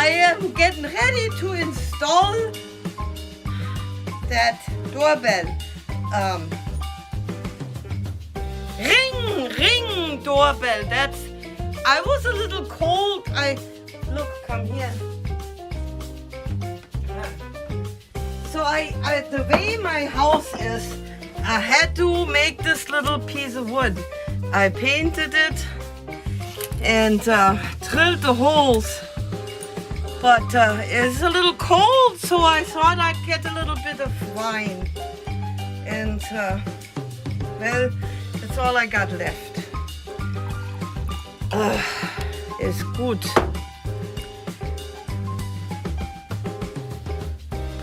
I am getting ready to install that doorbell. Ring doorbell. I was a little cold. Come here. So the way my house is, I had to make this little piece of wood. I painted it and drilled the holes. But it's a little cold, so I thought I'd get a little bit of wine. And, well, that's all I got left. It's good.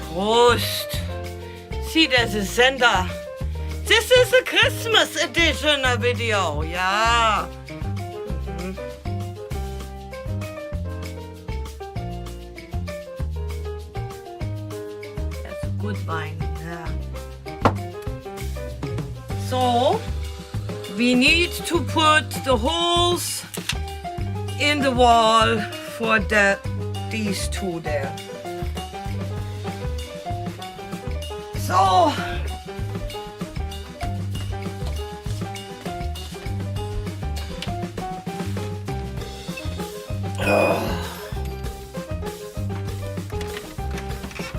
Prost. See, there's a sender. This is a Christmas edition video, yeah. That's a good wine, yeah. So, we need to put the holes in the wall for these two there. So,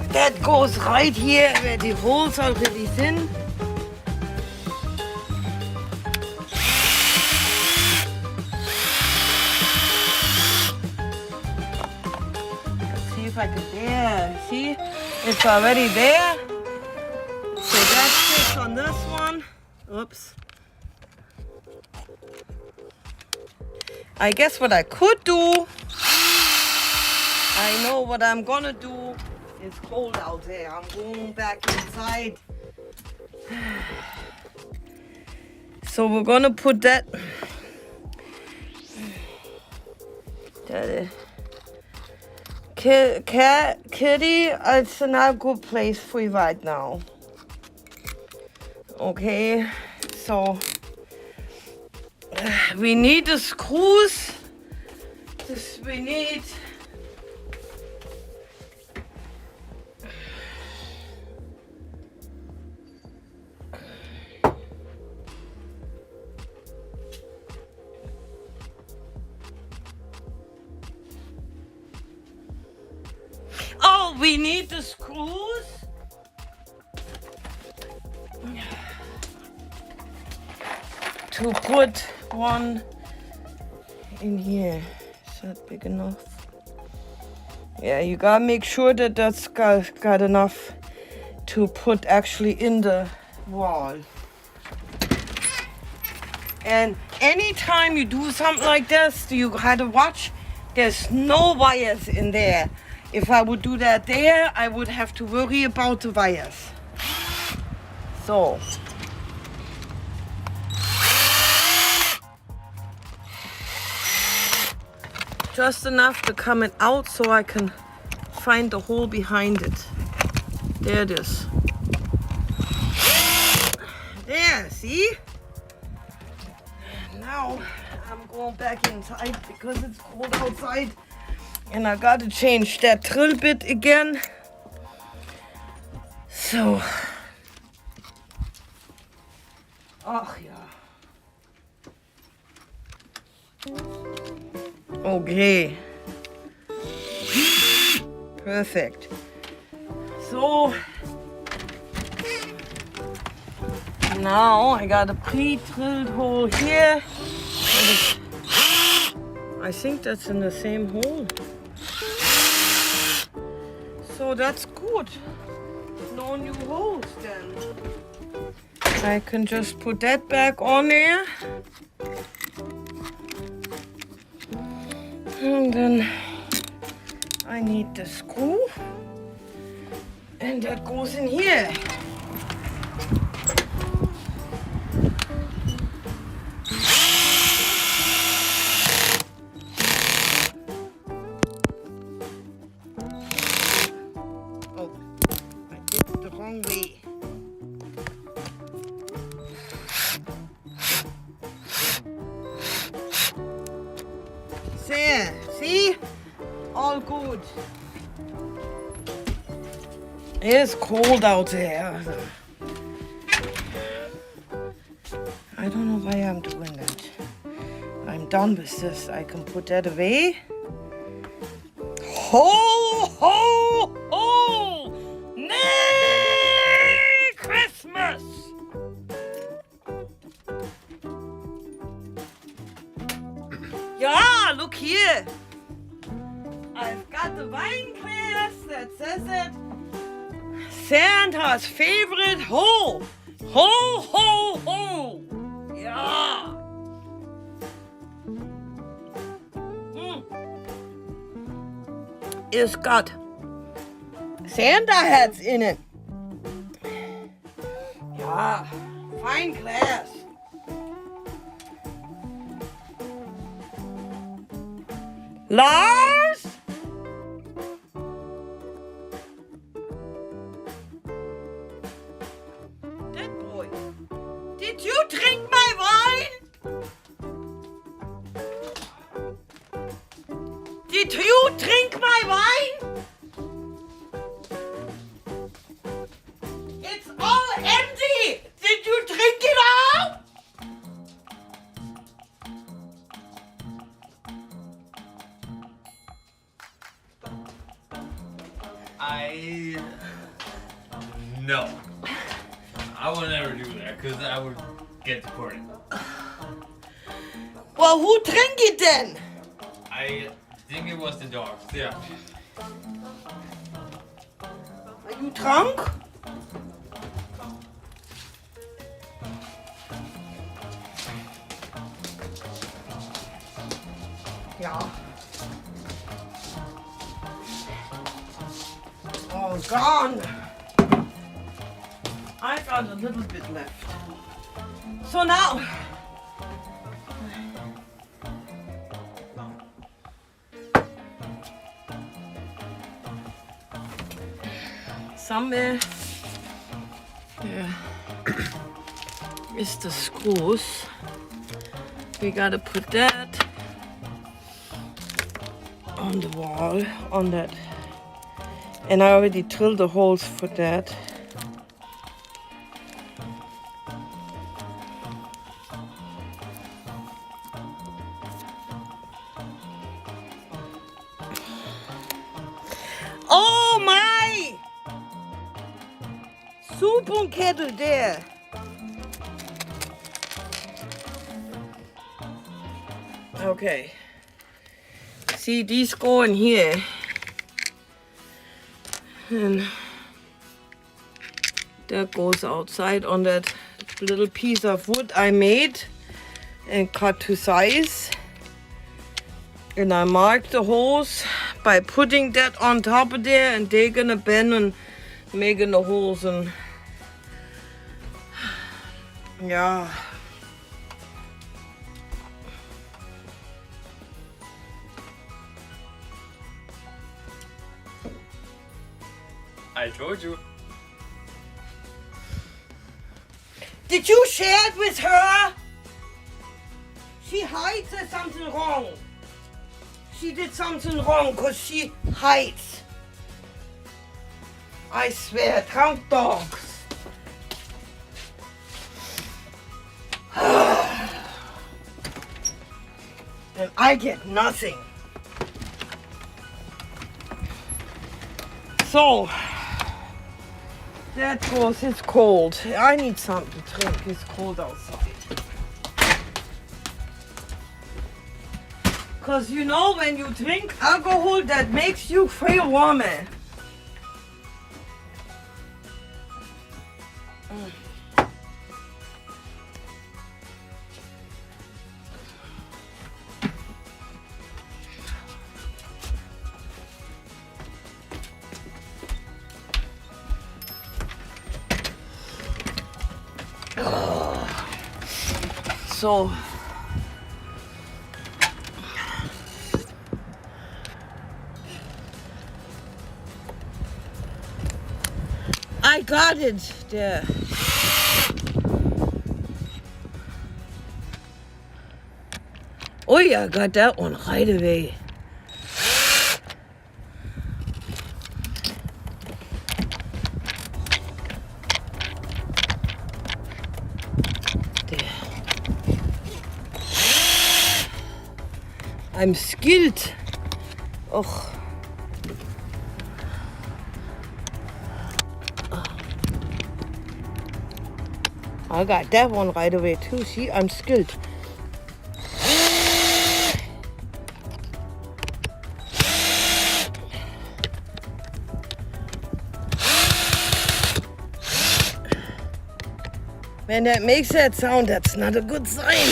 that goes right here where the holes already in. Let's see if I can, there, see? It's already there. So that fits on this one. Oops. I guess what I could do, I know what I'm gonna do. It's cold out there. I'm going back inside. So we're gonna put that. Kitty, it's not a good place for you right now. Okay, so we need the screws. We need the screws. To put one in here. Is that big enough? Yeah, you gotta make sure that that's got enough to put actually in the wall. And anytime you do something like this, you gotta watch. There's no wires in there. If I would do that there, I would have to worry about the wires. So. Just enough to come it out so I can find the hole behind it. There it is. There, see? Now I'm going back inside because it's cold outside. And I gotta change that drill bit again. So. Ach ja. Okay. Perfect. So. Now I got a pre-drilled hole here. I think that's in the same hole. So that's good. No new holes then. I can just put that back on there. And then I need the screw. And that goes in here. There, see? All good. It's cold out there. I don't know why I'm doing that. I'm done with this. I can put that away. Ho, ho, ho! Merry Christmas! Yeah, look here. I've got the wine glass that says it. Santa's favorite ho! Ho, ho, ho! Yeah! It's got Santa hats in it. Yeah, fine glass. Lars? That boy. Did you drink my wine? Did you drink my wine? It's all empty. Did you drink it all? No. I would never do that because I would get deported. Well, who drank it then? I think it was the dogs, yeah. Are you drunk? Yeah. All gone. I got a little bit left. So now, somewhere there is the screws. We gotta put that on the wall, on that. And I already drilled the holes for that. Oh my! Soup and kettle there. Okay. See, these go in here. And that goes outside on that little piece of wood I made and cut to size. And I marked the holes by putting that on top of there, and they're gonna bend and making the holes. And yeah. I told you. Did you share it with her? She hides there's something wrong. She did something wrong because she hides. I swear, drunk dogs. And I get nothing. So, that goes, it's cold. I need something to drink, it's cold outside. Because you know, when you drink alcohol, that makes you feel warmer. So I got it there. Oh yeah, I got that one right away. I'm skilled. Oh. I got that one right away too. See, I'm skilled. When that makes that sound, that's not a good sign.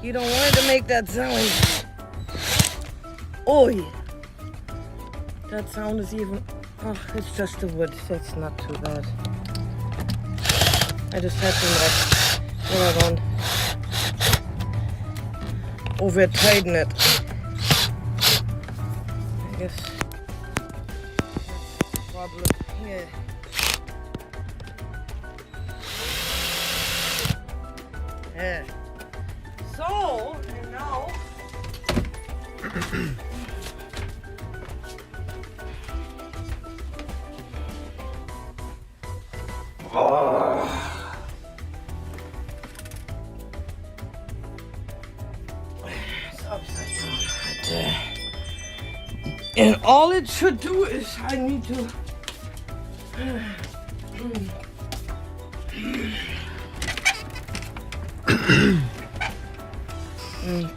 You don't want it to make that sound. Oi! That sound is even... Oh, it's just the wood. That's not too bad. I just had to over tighten it. I guess problem here. Yeah. So and now and all it should do is I need to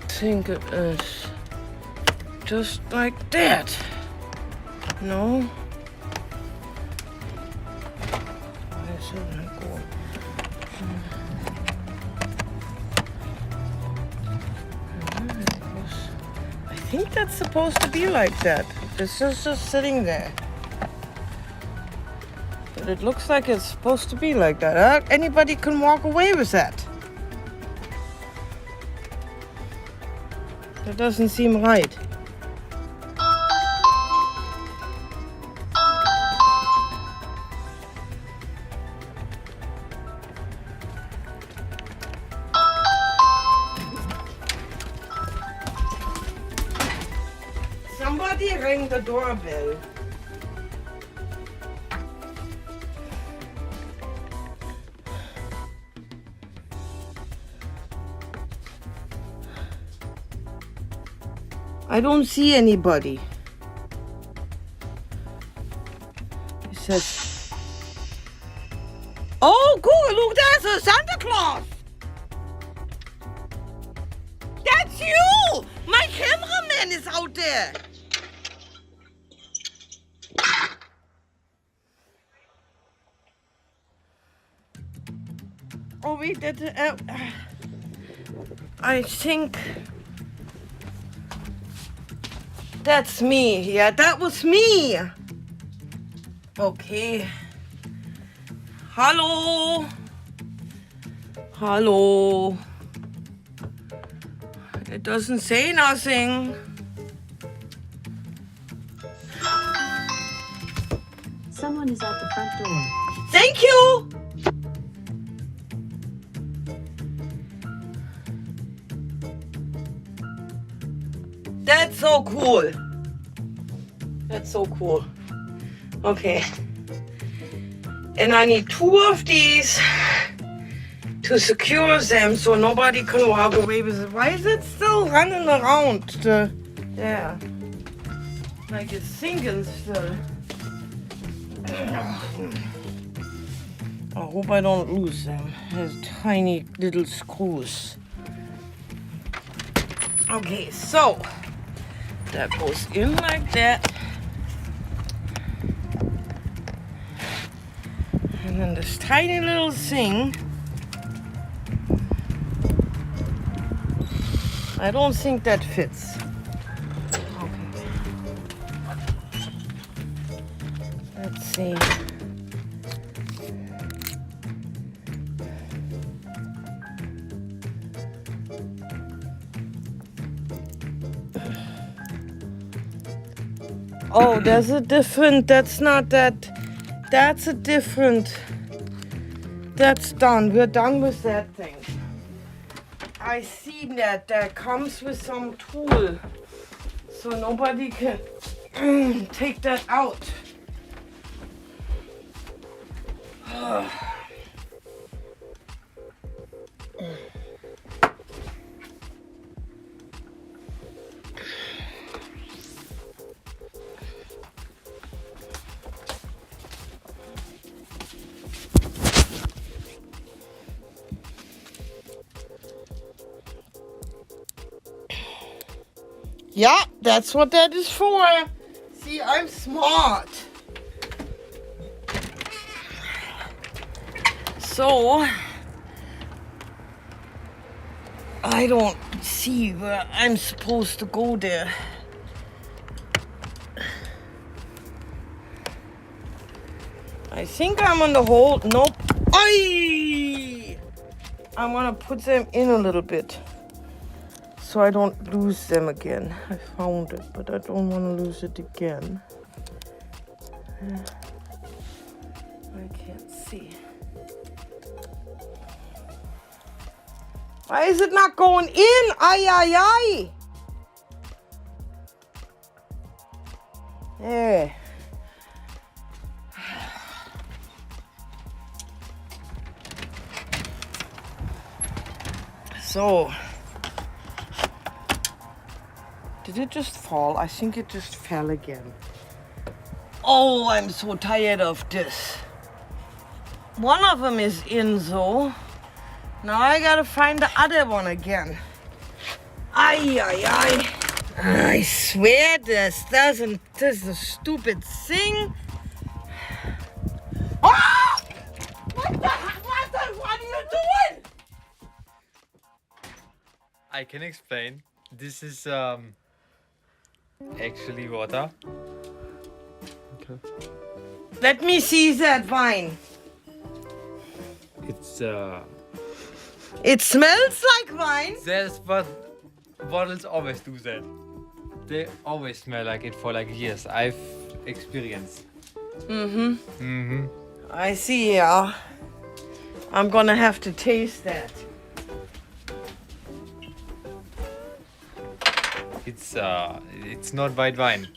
think it is just like that. No? Why is it not going? I think that's supposed to be like that. This is just sitting there. But it looks like it's supposed to be like that. Anybody can walk away with that. That doesn't seem right. Somebody rang the doorbell. I don't see anybody. It says, oh, cool, look, there's a Santa Claus. That's you! My cameraman is out there. Oh, wait, I think... That's me. Yeah, that was me. Okay. Hello. Hello. It doesn't say nothing. Someone is at the front door. Thank you. That's so cool. That's so cool. Okay. And I need 2 of these to secure them so nobody can walk away with it. Why is it still running around? Yeah. Like it's sinking still. I hope I don't lose them. There's tiny little screws. Okay, so that goes in like that. And then this tiny little thing. I don't think that fits. Okay. Let's see. Oh, there's a different, that's not that, that's a different, that's done. We're done with that thing. I see that comes with some tool, so nobody can take that out. Yeah, that's what that is for. See, I'm smart. So, I don't see where I'm supposed to go there. I think I'm on the hole. Nope. Aye! I'm gonna put them in a little bit so I don't lose them again. I found it, but I don't want to lose it again. I can't see. Why is it not going in? Ay, ay, ay. There. So, did it just fall? I think it just fell again. Oh, I'm so tired of this. One of them is in, so now I gotta find the other one again. Ay, ay, ay. I swear this is a stupid thing. Ah! What are you doing? I can explain. This is actually water. Okay. Let me see that wine. It's It smells like wine. that's what bottles always do that. They always smell like it for like years. I've experienced. I see, yeah. I'm gonna have to taste that. It's not white wine.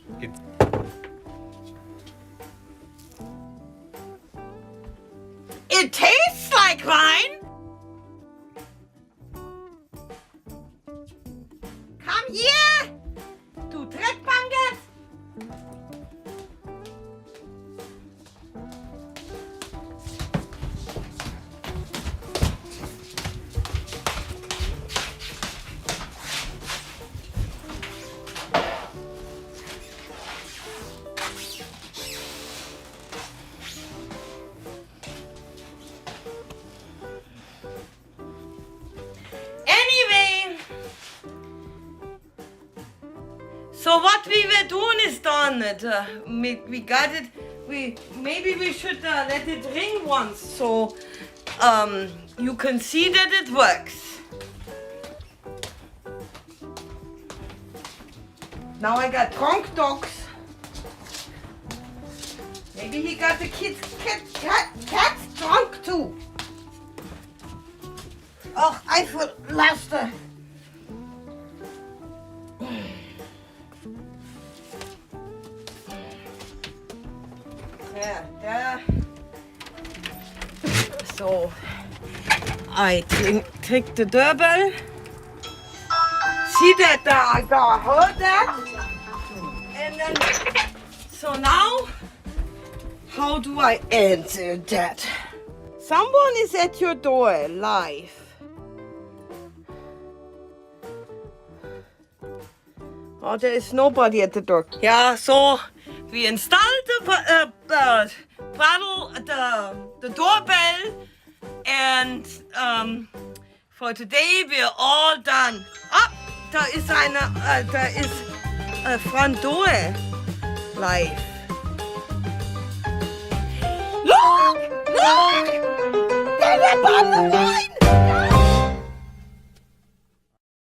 It tastes like wine. Come here, du Dreckbanget. So what we were doing is done. We got it. Maybe we should let it ring once so you can see that it works. Now I got drunk dogs. Maybe he got the cats drunk too. Oh, I feel lost. Yeah. So I take the doorbell. See that I heard that? And then, so now, how do I answer that? Someone is at your door live. Oh, there is nobody at the door. Yeah, so we installed the doorbell, and for today we're all done. Ah, da ist eine Front Door live. Look! Look! There's a bottle of wine!